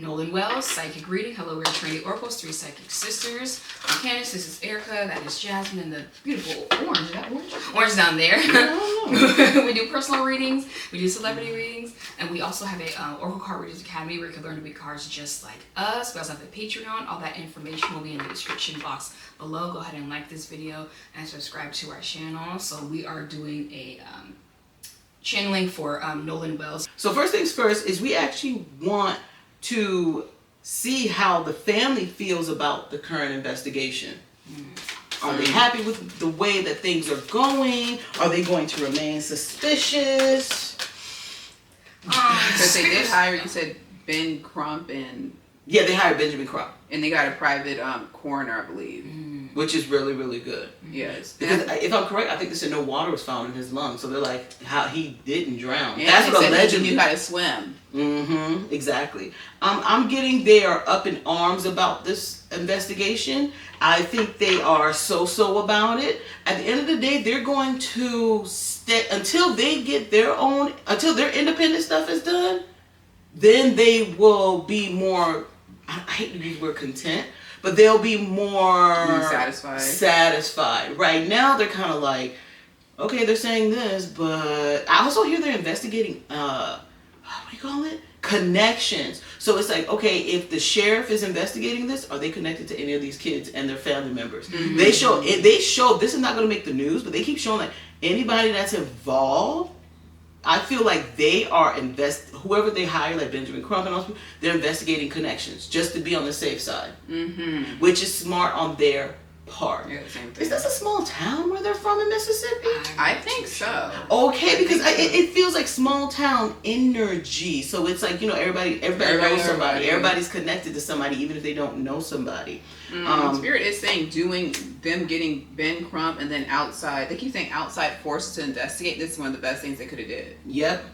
Nolan Wells, psychic reading. Hello, we're Trinity Oracles, 3 psychic sisters. I'm Candace, this is Erica, that is Jasmine, and the beautiful orange. Is that orange? Orange down there. We do personal readings, we do celebrity readings, and we also have a Oracle Card Readers Academy where you can learn to read cards just like us. We also have a Patreon. All that information will be in the description box below. Go ahead and like this video and subscribe to our channel. So we are doing a channeling for Nolan Wells. So first things first is we actually want to see how the family feels about the current investigation. Are they happy with the way that things are going? Are they going to remain suspicious? Because they did hire, you said, Ben Crump and... Yeah, they hired Benjamin Crump. And they got a private coroner, I believe. Which is really, really good. Yes. Because if I'm correct, I think they said no water was found in his lungs. So they're like, how he didn't drown. And that's what allegedly. He knew how to swim. Exactly. I'm getting they are up in arms about this investigation. I think they are so about it. At the end of the day, they're going to stay until they get their own, until their independent stuff is done. Then they will be more, I hate to use the word content, but they'll be more satisfied. Right now, they're kind of like, okay, they're saying this, but I also hear they're investigating, what do you call it? Connections. So it's like, okay, if the sheriff is investigating this, are they connected to any of these kids and their family members? They show, this is not going to make the news, but they keep showing like anybody that's involved. I feel like they are whoever they hire, like Benjamin Crump and all those people, they're investigating connections just to be on the safe side, which is smart on their part. Yeah, same thing. Is this a small town where they're from in Mississippi? I think so. Okay, because it feels like small town energy. So it's like, you know, everybody knows somebody. Everybody's connected to somebody, even if they don't know somebody. Spirit is saying them getting Ben Crump and then outside. They keep saying outside forces to investigate. This is one of the best things they could have did. Yep.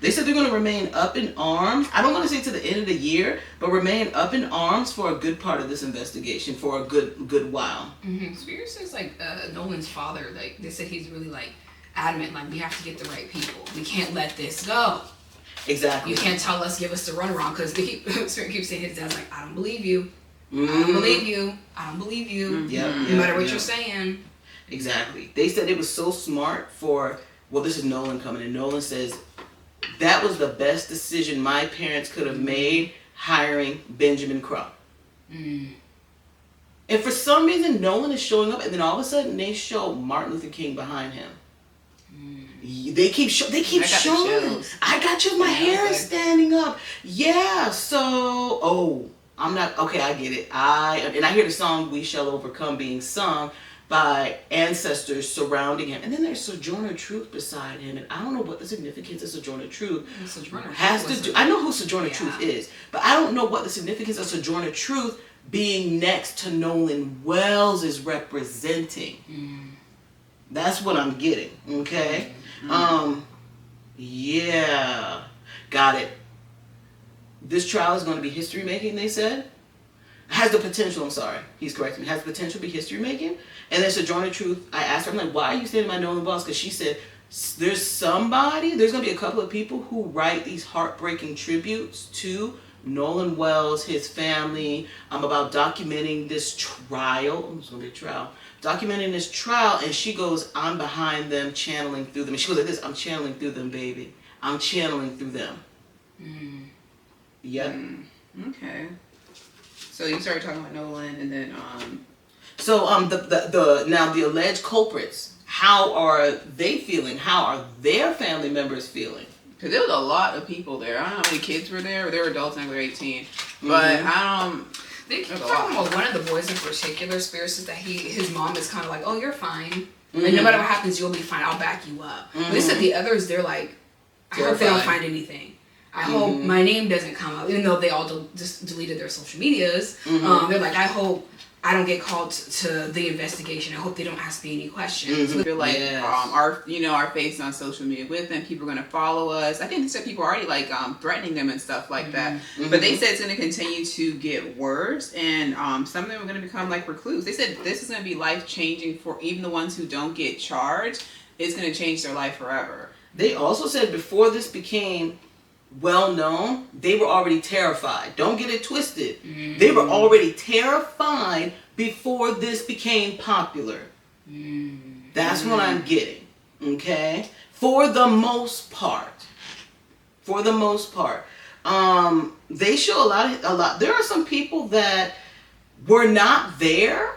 They said they're going to remain up in arms. I don't want to say to the end of the year, but remain up in arms for a good part of this investigation for a good while. Spirit says like Nolan's father, like they said he's really like adamant, like we have to get the right people. We can't let this go. Exactly. You can't tell us, give us the runaround, because Spirit keeps saying his dad's like, I don't believe you. I don't believe you. I don't believe you. No matter what you're saying. Exactly. They said it was so smart for, well, this is Nolan coming in. Nolan says, that was the best decision my parents could have made, hiring Benjamin Crump. And for some reason, Nolan is showing up, and then all of a sudden, they show Martin Luther King behind him. They keep showing. I got chills. My hair is standing up. Yeah. So, I'm not okay. I get it. And I hear the song "We Shall Overcome" being sung by ancestors surrounding him, and then there's Sojourner Truth beside him, and I don't know what the significance of Sojourner Truth has to do. I know who Sojourner Truth is, but I don't know what the significance of Sojourner Truth being next to Nolan Wells is representing. That's what I'm getting. Okay. Yeah, got it. This trial is going to be history making, they said. Has the potential, I'm sorry, he's correcting me, has the potential to be history making. And then Sojourner Truth, I asked her, I'm like, why are you standing by Nolan Wells? Because she said, there's going to be a couple of people who write these heartbreaking tributes to Nolan Wells, his family, about documenting this trial. It's going to be a trial. Documenting this trial, and she goes, I'm behind them, channeling through them. And she goes like this, I'm channeling through them, baby. I'm channeling through them. Yep. Okay. So you started talking about Nolan, and then So the alleged culprits, how are they feeling? How are their family members feeling? Because there was a lot of people there. I don't know how many kids were there. They were adults and they were 18. But They keep talking about one of the boys in particular. Spirit says that his mom is kind of like, oh, you're fine. Like, no matter what happens, you'll be fine. I'll back you up. But they said the others, they're like, I hope they don't find anything. I hope my name doesn't come up, even though they all just deleted their social medias. They're like, I hope I don't get called to the investigation. I hope they don't ask me any questions. I feel like our face on social media with them, people are gonna follow us. I think they said people are already like threatening them and stuff like that. But they said it's gonna continue to get worse, and some of them are gonna become like recluse. They said this is gonna be life changing for even the ones who don't get charged. It's gonna change their life forever. They also said before this became well known, they were already terrified. Don't get it twisted. They were already terrified before this became popular. That's what I'm getting. Okay? For the most part. They show a lot. There are some people that were not there,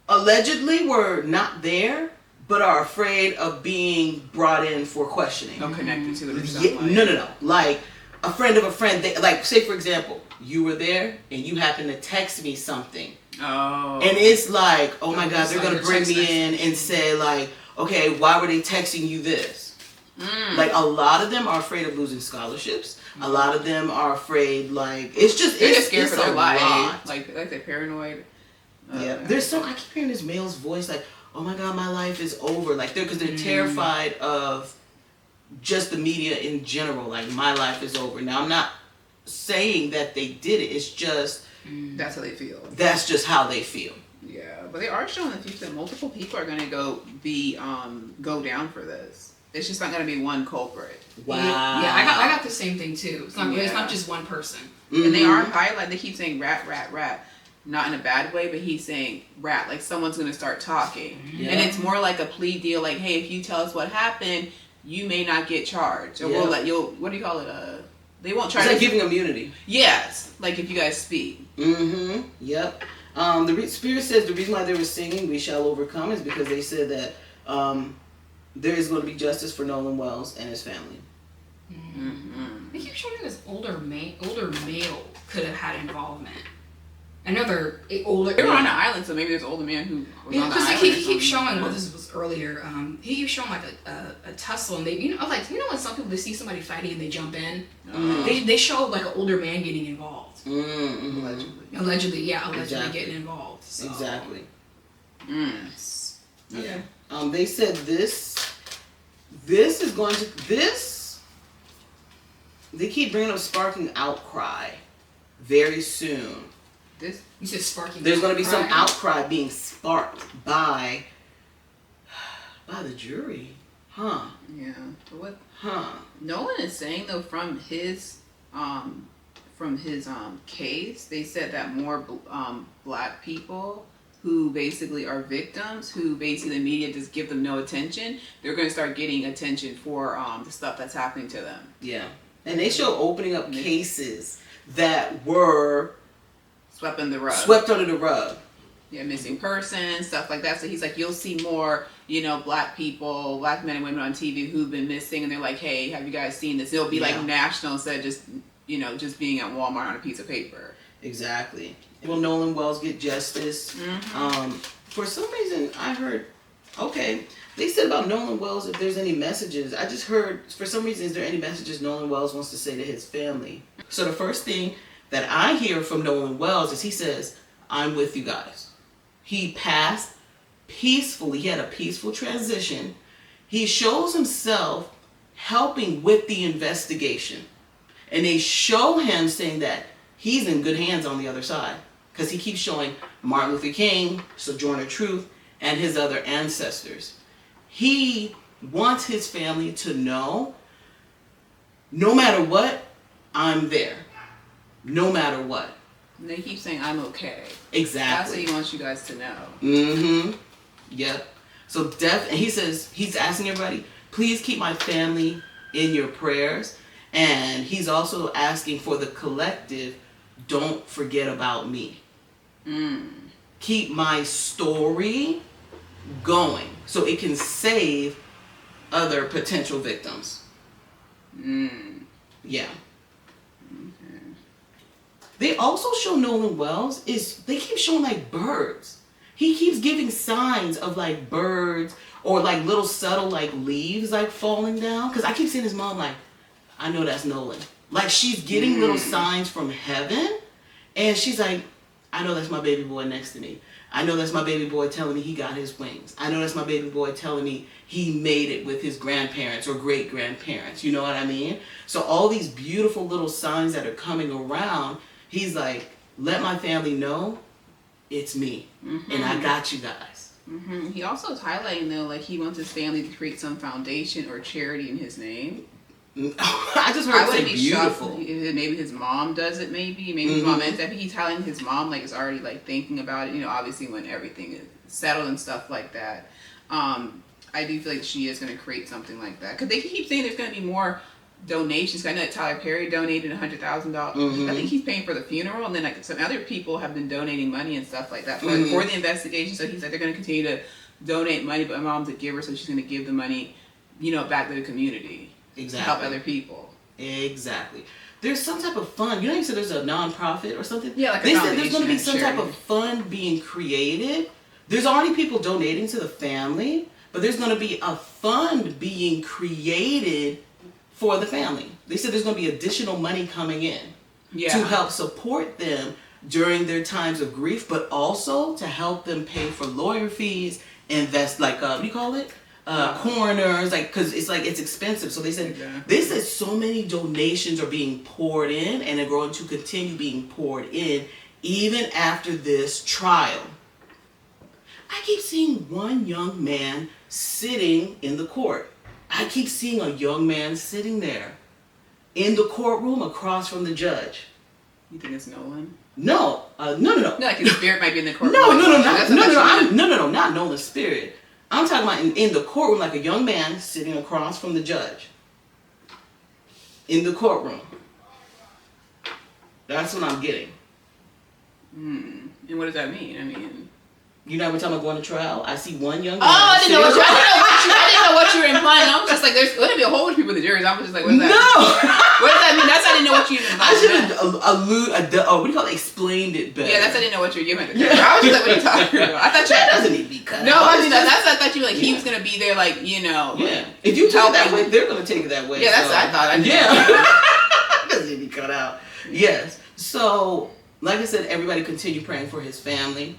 allegedly were not there, but are afraid of being brought in for questioning. I'm connected to it or something. No. Like a friend of a friend. Like, say for example, you were there and you happen to text me something. Oh. And it's like, oh my God, they're going to bring me in and say like, okay, why were they texting you this? Like a lot of them are afraid of losing scholarships. A lot of them are afraid, like, they're just scared for their life. Lot. Like they're paranoid. Yeah. There's I keep hearing this male's voice like, oh my God, my life is over. Like because they're terrified of just the media in general. Like my life is over. Now I'm not saying that they did it. It's just that's how they feel. That's just how they feel. Yeah, but they are showing in the future that multiple people are going to go down for this. It's just not going to be one culprit. Wow. Yeah, I got the same thing too. It's not just one person. And they are highlighting. They keep saying rat, rat, rat. Not in a bad way, but he's saying rat, like someone's going to start talking. Yeah. And it's more like a plea deal, like, hey, if you tell us what happened, you may not get charged. Or we'll let what do you call it? They won't try to... It's like giving immunity. Yes, like if you guys speak. Yep. The Spirit says the reason why they were singing We Shall Overcome is because they said that there is going to be justice for Nolan Wells and his family. They keep showing this older male could have had involvement. Another older. They were on an island, so maybe there's an older man who was on the island. Because he keeps showing. Well, this was earlier. He keeps showing like a tussle, and they, when some people they see somebody fighting and they jump in, they show like an older man getting involved. Allegedly getting involved. So. Exactly. Yeah. They said this is going to They keep bringing up sparking outcry very soon. You said sparking. There's going to be some outcry being sparked by the jury, huh? Yeah. What? Huh? Nolan is saying though from his case, they said that more black people who basically are victims, who basically the media just give them no attention, they're going to start getting attention for the stuff that's happening to them. Yeah, and they show opening up cases that were swept under the rug. Yeah, missing persons, stuff like that. So he's like, you'll see more, black people, black men and women on TV who've been missing, and they're like, hey, have you guys seen this? It'll be like national instead of just, just being at Walmart on a piece of paper. Exactly. Will Nolan Wells get justice? For some reason, I heard, they said about Nolan Wells if there's any messages. I just heard, for some reason, is there any messages Nolan Wells wants to say to his family? So the first thing that I hear from Nolan Wells is he says, I'm with you guys. He passed peacefully. He had a peaceful transition. He shows himself helping with the investigation. And they show him saying that he's in good hands on the other side. Because he keeps showing Martin Luther King, Sojourner Truth, and his other ancestors. He wants his family to know, no matter what, I'm there. No matter what. And they keep saying, I'm okay. Exactly. That's what he wants you guys to know. Yep. So and he says, he's asking everybody, please keep my family in your prayers. And he's also asking for the collective, don't forget about me. Keep my story going so it can save other potential victims. Yeah. They also show Nolan Wells they keep showing like birds. He keeps giving signs of like birds or like little subtle like leaves like falling down. Cause I keep seeing his mom like, I know that's Nolan. Like she's getting little signs from heaven, and she's like, I know that's my baby boy next to me. I know that's my baby boy telling me he got his wings. I know that's my baby boy telling me he made it with his grandparents or great grandparents. You know what I mean? So all these beautiful little signs that are coming around. He's like, let my family know it's me. And I got you guys. He also is highlighting, though, like he wants his family to create some foundation or charity in his name. I just I heard wouldn't it be say shocked beautiful. if maybe his mom does it. Maybe his mom ends. I think he's telling his mom like is already like thinking about it. You know, obviously when everything is settled and stuff like that. I do feel like she is going to create something like that because they keep saying there's going to be more donations. I know that Tyler Perry donated $100,000. I think he's paying for the funeral, and then like some other people have been donating money and stuff like that for the investigation. So he's like they're going to continue to donate money, but my mom's a giver, so she's going to give the money, you know, back to the community to help other people. Exactly. There's some type of fund. You know, you said there's a nonprofit or something. Yeah, like they said there's going to be some type of fund being created. There's already people donating to the family, but there's going to be a fund being created for the family. They said there's going to be additional money coming in to help support them during their times of grief, but also to help them pay for lawyer fees, invest like what do you call it? Coroners, like because it's expensive. So they said so many donations are being poured in, and they're going to continue being poured in even after this trial. I keep seeing one young man sitting in the court. I keep seeing a young man sitting there in the courtroom across from the judge. You think it's Nolan? No, no. No, like his spirit might be in the courtroom. No, not Nolan's spirit. I'm talking about in the courtroom, like a young man sitting across from the judge. In the courtroom. That's what I'm getting. And what does that mean? I mean... You know, every time I go on a trial, I see one young man. I didn't know what you were implying. I was just like, there's going to be a whole bunch of people in the juries. I was just like, what is that? No! What does that mean? That's I didn't know what you I should have what do you call it? Explained it better. Yeah, that's I didn't know what you were giving. I was just like, what are you talking about? I thought that doesn't need to be cut. No, I mean that's I thought you were like he was going to be there, like Yeah. If you take it that way, they're going to take it that way. Yeah, that's what I thought. It doesn't need to be cut out. Yes. So, like I said, everybody continue praying for his family,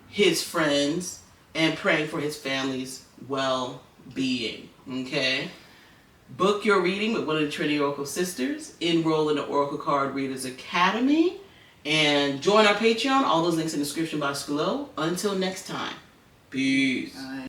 his friends, and praying for his family's well-being. Okay? Book your reading with one of the Trinity Oracle sisters. Enroll in the Oracle Card Readers Academy. And join our Patreon. All those links in the description box below. Until next time. Peace. Bye.